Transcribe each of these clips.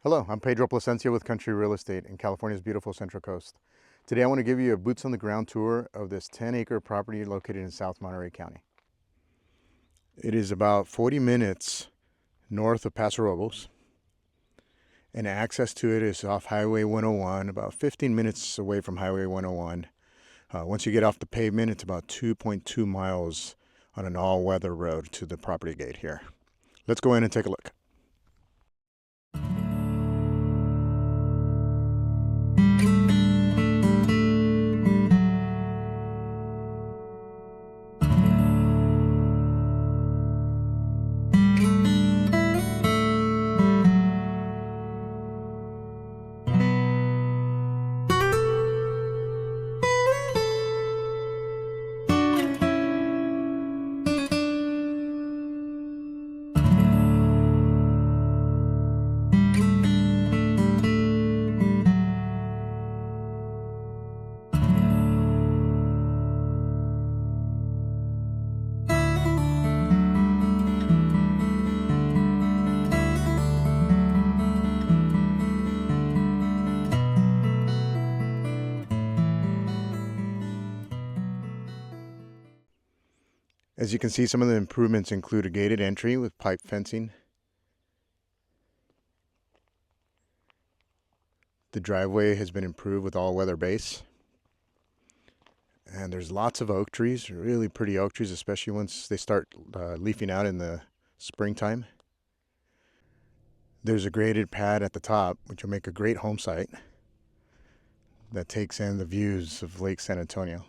Hello, I'm Pedro Plasencia with Country Real Estate in California's beautiful Central Coast. Today I want to give you a boots on the ground tour of this 10-acre property located in South Monterey County. It is about 40 minutes north of Paso Robles, and access to it is off Highway 101, about 15 minutes away from Highway 101. Once you get off the pavement, it's about 2.2 miles on an all-weather road to the property gate here. Let's go in and take a look. As you can see, some of the improvements include a gated entry with pipe fencing. The driveway has been improved with all-weather base. And there's lots of oak trees, really pretty oak trees, especially once they start leafing out in the springtime. There's a graded pad at the top, which will make a great home site that takes in the views of Lake San Antonio.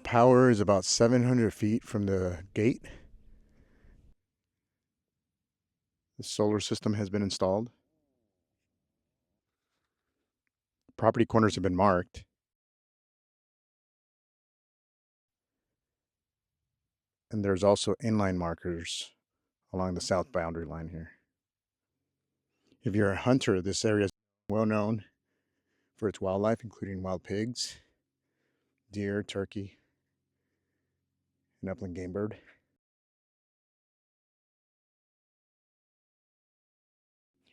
Power is about 700 feet from the gate. The solar system has been installed. Property corners have been marked. And there's also inline markers along the south boundary line here. If you're a hunter, this area is well known for its wildlife, including wild pigs, deer, turkey, and upland game bird.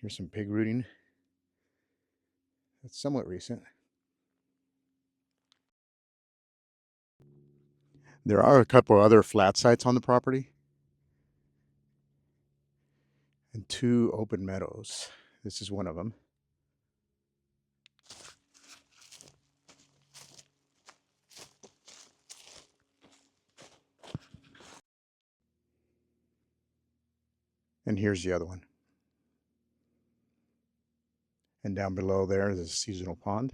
Here's some pig rooting. That's somewhat recent. There are a couple other flat sites on the property and 2 open meadows. This is one of them. And here's the other one. And down below there is a seasonal pond.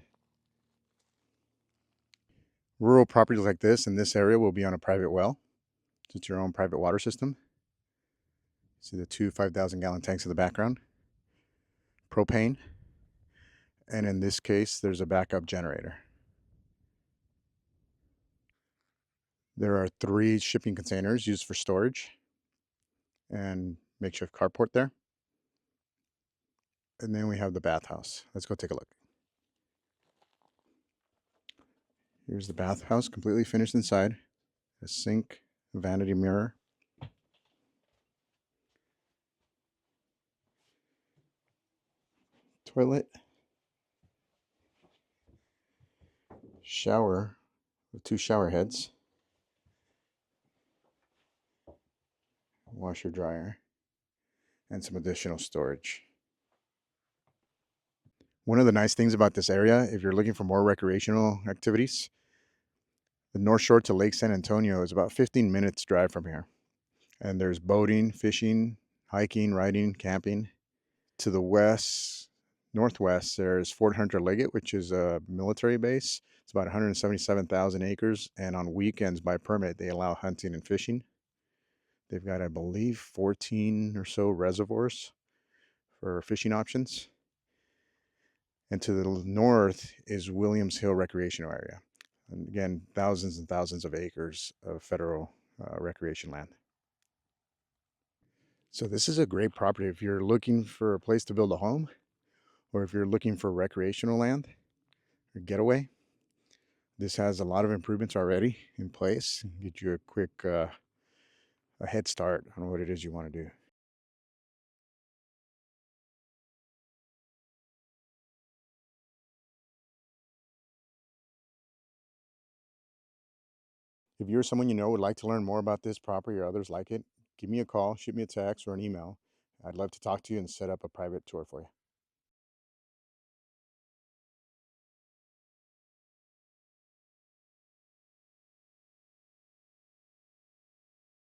Rural properties like this in this area will be on a private well. It's your own private water system. See the 2 5,000-gallon tanks in the background. Propane. And in this case, there's a backup generator. There are 3 shipping containers used for storage and makeshift carport there. And then we have the bathhouse. Let's go take a look. Here's the bathhouse, completely finished inside. A sink, a vanity mirror. Toilet. Shower with 2 shower heads. Washer dryer. And some additional storage. One of the nice things about this area, if you're looking for more recreational activities, the North Shore to Lake San Antonio is about 15 minutes drive from here. And there's boating, fishing, hiking, riding, camping. To the west, northwest, there's Fort Hunter Liggett, which is a military base. It's about 177,000 acres, and on weekends by permit, they allow hunting and fishing. They've got, I believe, 14 or so reservoirs for fishing options. And to the north is Williams Hill Recreational Area. And again, thousands and thousands of acres of federal recreation land. So this is a great property if you're looking for a place to build a home, or if you're looking for recreational land, getaway. This has a lot of improvements already in place. Get you a quick a head start on what it is you want to do. If you're someone you know would like to learn more about this property or others like it, give me a call, shoot me a text or an email. I'd love to talk to you and set up a private tour for you.